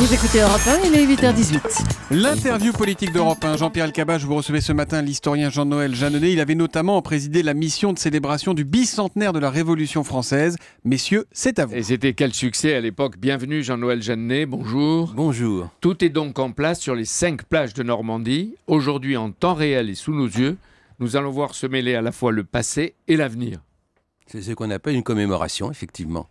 Vous écoutez Europe 1, il est 8h18. L'interview politique d'Europe 1. Jean-Pierre Elkabbach, vous recevez ce matin l'historien Jean-Noël Jeanneney. Il avait notamment présidé la mission de célébration du bicentenaire de la Révolution française. Messieurs, c'est à vous. Et c'était quel succès à l'époque. Bienvenue Jean-Noël Jeanneney, bonjour. Bonjour. Tout est donc en place sur les 5 plages de Normandie. Aujourd'hui, en temps réel et sous nos yeux, nous allons voir se mêler à la fois le passé et l'avenir. C'est ce qu'on appelle une commémoration, effectivement.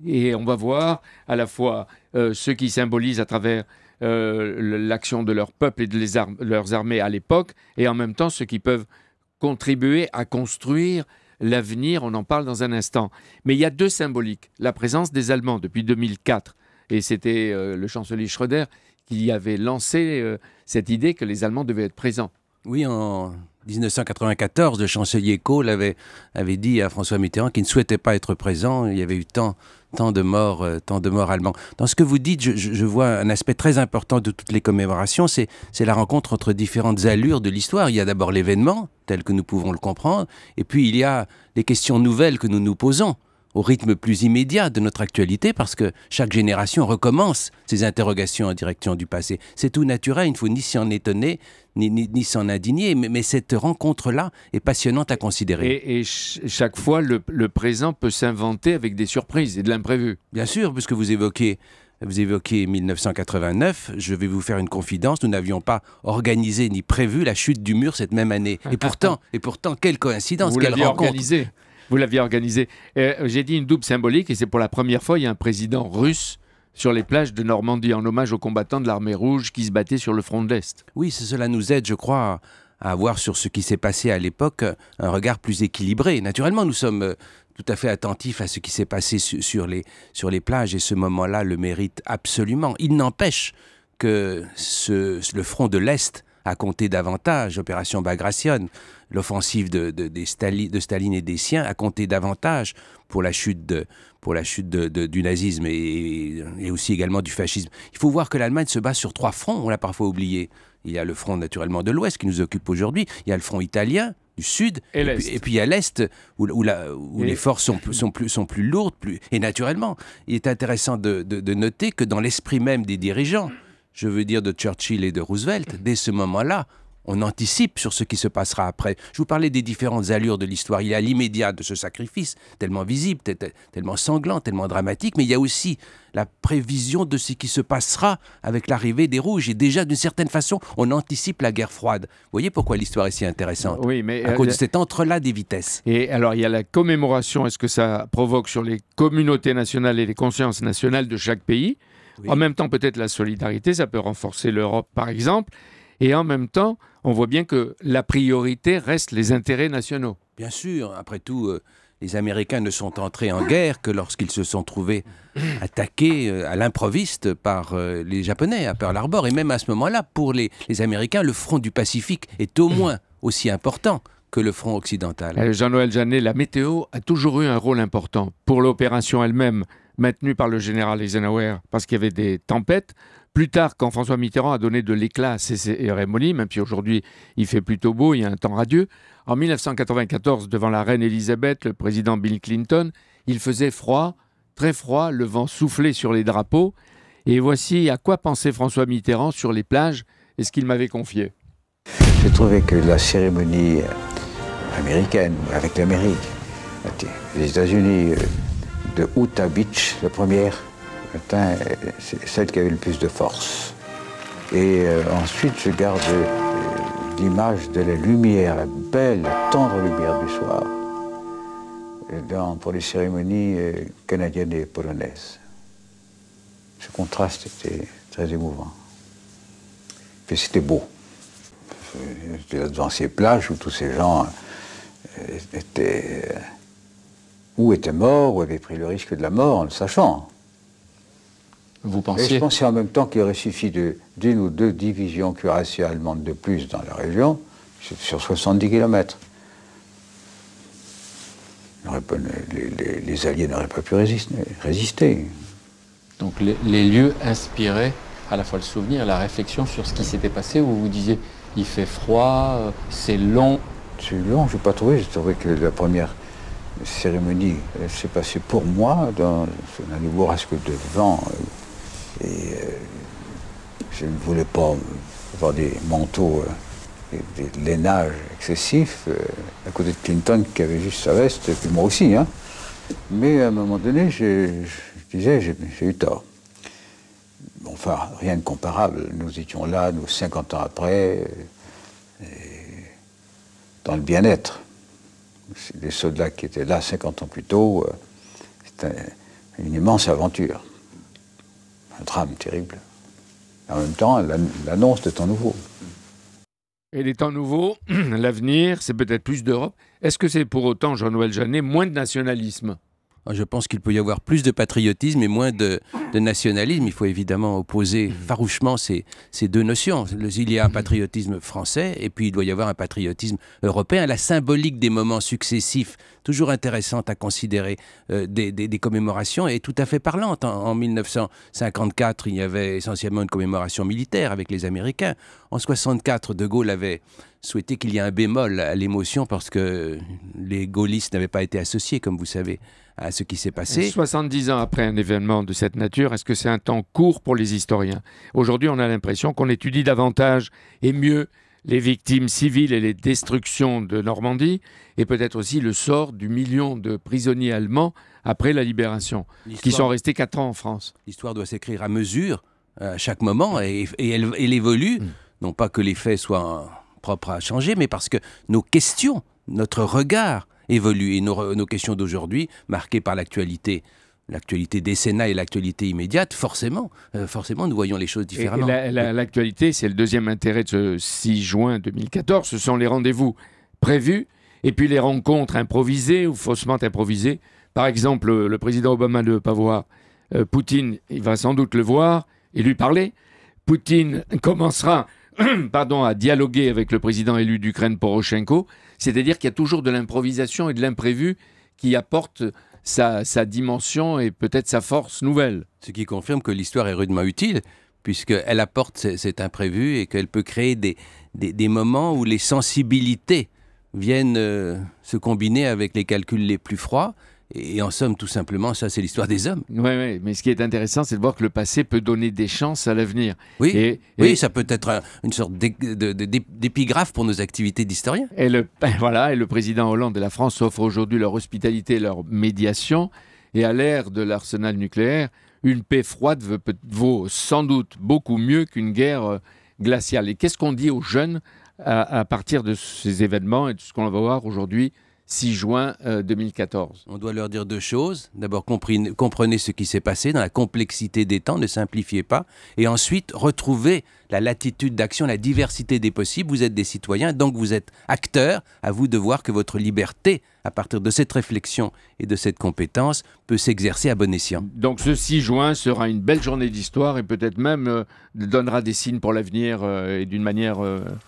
Et on va voir à la fois ce qui symbolise à travers l'action de leur peuple et de leurs armées à l'époque, et en même temps ceux qui peuvent contribuer à construire l'avenir. On en parle dans un instant. Mais il y a 2 symboliques. La présence des Allemands depuis 2004, et c'était le chancelier Schröder qui avait lancé cette idée que les Allemands devaient être présents. Oui, en 1994, le chancelier Kohl avait dit à François Mitterrand qu'il ne souhaitait pas être présent. Il y avait eu tant de morts allemands. Dans ce que vous dites, je vois un aspect très important de toutes les commémorations, c'est la rencontre entre différentes allures de l'histoire. Il y a d'abord l'événement, tel que nous pouvons le comprendre, et puis il y a les questions nouvelles que nous nous posons, au rythme plus immédiat de notre actualité, parce que chaque génération recommence ses interrogations en direction du passé. C'est tout naturel, il ne faut ni s'en étonner, ni s'en indigner, mais cette rencontre-là est passionnante à considérer. Et chaque fois, le présent peut s'inventer avec des surprises et de l'imprévu. Bien sûr, puisque vous évoquez 1989, je vais vous faire une confidence, nous n'avions pas organisé ni prévu la chute du mur cette même année. Et pourtant, quelle coïncidence, quelle rencontre. Vous l'aviez organisé. J'ai dit une double symbolique, et c'est pour la première fois, il y a un président russe sur les plages de Normandie, en hommage aux combattants de l'armée rouge qui se battaient sur le front de l'Est. Oui, cela nous aide, je crois, à avoir sur ce qui s'est passé à l'époque un regard plus équilibré. Naturellement, nous sommes tout à fait attentifs à ce qui s'est passé sur les plages, et ce moment-là le mérite absolument. Il n'empêche que le front de l'Est a compté davantage, l'opération Bagration, l'offensive de Staline et des siens a compté davantage pour la chute du nazisme et aussi également du fascisme. Il faut voir que l'Allemagne se bat sur 3 fronts, on l'a parfois oublié. Il y a le front naturellement de l'Ouest qui nous occupe aujourd'hui, il y a le front italien du Sud, et puis il y a l'Est où les forces sont plus lourdes, et naturellement, il est intéressant de noter que dans l'esprit même des dirigeants, je veux dire de Churchill et de Roosevelt, dès ce moment-là, on anticipe sur ce qui se passera après. Je vous parlais des différentes allures de l'histoire. Il y a l'immédiat de ce sacrifice, tellement visible, tellement sanglant, tellement dramatique, mais il y a aussi la prévision de ce qui se passera avec l'arrivée des Rouges. Et déjà, d'une certaine façon, on anticipe la guerre froide. Vous voyez pourquoi l'histoire est si intéressante? Oui, mais à cause de cet entrelac des vitesses. Et alors, il y a la commémoration. Est-ce que ça provoque sur les communautés nationales et les consciences nationales de chaque pays? Oui. En même temps, peut-être la solidarité, ça peut renforcer l'Europe, par exemple. Et en même temps, on voit bien que la priorité reste les intérêts nationaux. Bien sûr. Après tout, les Américains ne sont entrés en guerre que lorsqu'ils se sont trouvés attaqués à l'improviste par les Japonais à Pearl Harbor. Et même à ce moment-là, pour les Américains, le front du Pacifique est au moins aussi important que le front occidental. Jean-Noël Jeanneney, la météo a toujours eu un rôle important pour l'opération elle-même, maintenue par le général Eisenhower, parce qu'il y avait des tempêtes. Plus tard, quand François Mitterrand a donné de l'éclat à ces cérémonies, même si aujourd'hui il fait plutôt beau, il y a un temps radieux, en 1994, devant la reine Elisabeth, le président Bill Clinton, il faisait froid, très froid, le vent soufflait sur les drapeaux. Et voici à quoi pensait François Mitterrand sur les plages et ce qu'il m'avait confié. J'ai trouvé que la cérémonie américaine, avec l'Amérique, les États-Unis, de Utah Beach, la première, c'est celle qui avait le plus de force. Et ensuite, je garde l'image de la lumière, la belle, la tendre lumière du soir, pour les cérémonies canadiennes et polonaises. Ce contraste était très émouvant. Et c'était beau. J'étais là devant ces plages où tous ces gens étaient morts, ou avaient pris le risque de la mort en le sachant. Vous pensiez... Et je pensais en même temps qu'il aurait suffi d'une ou 2 divisions cuirassées allemandes de plus dans la région, sur 70 km. Les Alliés n'auraient pas pu résister. Donc les lieux inspiraient à la fois le souvenir et la réflexion sur ce qui s'était passé, où vous disiez il fait froid, c'est long. C'est long, je n'ai pas trouvé. J'ai trouvé que la première cérémonie s'est passée pour moi dans un bourrasque de vent Et je ne voulais pas avoir des manteaux, des lainages excessifs, à côté de Clinton qui avait juste sa veste, et puis moi aussi. Hein. Mais à un moment donné, je disais, j'ai eu tort. Enfin, rien de comparable. Nous étions là, nous, 50 ans après, dans le bien-être. Les soldats qui étaient là 50 ans plus tôt, c'était une immense aventure. Un drame terrible. En même temps, l'annonce de temps nouveau. Et les temps nouveaux, l'avenir, c'est peut-être plus d'Europe. Est-ce que c'est pour autant, Jean-Noël Jeannet, moins de nationalisme ? Je pense qu'il peut y avoir plus de patriotisme et moins de nationalisme. Il faut évidemment opposer farouchement ces deux notions. Il y a un patriotisme français et puis il doit y avoir un patriotisme européen. La symbolique des moments successifs, toujours intéressante à considérer, des commémorations est tout à fait parlante. En 1954, il y avait essentiellement une commémoration militaire avec les Américains. En 1964, De Gaulle avait souhaité qu'il y ait un bémol à l'émotion parce que les gaullistes n'avaient pas été associés, comme vous savez, à ce qui s'est passé. 70 ans après un événement de cette nature, est-ce que c'est un temps court pour les historiens ? Aujourd'hui, on a l'impression qu'on étudie davantage et mieux les victimes civiles et les destructions de Normandie, et peut-être aussi le sort du million de prisonniers allemands après la libération, qui sont restés 4 ans en France. L'histoire doit s'écrire à mesure, à chaque moment, et elle évolue. Non pas que les faits soient propres à changer, mais parce que nos questions, notre regard évolue. Et nos questions d'aujourd'hui, marquées par l'actualité décennale et l'actualité immédiate, forcément, nous voyons les choses différemment. L'actualité, c'est le deuxième intérêt de ce 6 juin 2014, ce sont les rendez-vous prévus, et puis les rencontres improvisées ou faussement improvisées. Par exemple, le président Obama ne veut pas voir Poutine, il va sans doute le voir et lui parler. Poutine commencera à dialoguer avec le président élu d'Ukraine, Poroshenko. C'est-à-dire qu'il y a toujours de l'improvisation et de l'imprévu qui apporte sa dimension et peut-être sa force nouvelle. Ce qui confirme que l'histoire est rudement utile, puisqu'elle apporte cet imprévu et qu'elle peut créer des moments où les sensibilités viennent se combiner avec les calculs les plus froids. Et en somme, tout simplement, ça, c'est l'histoire des hommes. Oui, mais ce qui est intéressant, c'est de voir que le passé peut donner des chances à l'avenir. Oui, ça peut être une sorte d'épigraphe pour nos activités d'historiens. Et le président Hollande et la France offrent aujourd'hui leur hospitalité et leur médiation. Et à l'ère de l'arsenal nucléaire, une paix froide vaut sans doute beaucoup mieux qu'une guerre glaciale. Et qu'est-ce qu'on dit aux jeunes à partir de ces événements et de ce qu'on va voir aujourd'hui 6 juin 2014. On doit leur dire 2 choses. D'abord, comprenez ce qui s'est passé dans la complexité des temps, ne simplifiez pas. Et ensuite, retrouvez la latitude d'action, la diversité des possibles. Vous êtes des citoyens, donc vous êtes acteurs. À vous de voir que votre liberté, à partir de cette réflexion et de cette compétence, peut s'exercer à bon escient. Donc ce 6 juin sera une belle journée d'histoire et peut-être même donnera des signes pour l'avenir et d'une manière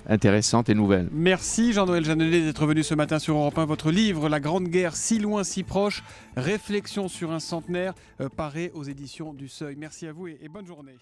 intéressante et nouvelle. Merci Jean-Noël Jeannet d'être venu ce matin sur Europe 1. Votre livre, La Grande Guerre, si loin, si proche, réflexion sur un centenaire, paraît aux éditions du Seuil. Merci à vous et bonne journée.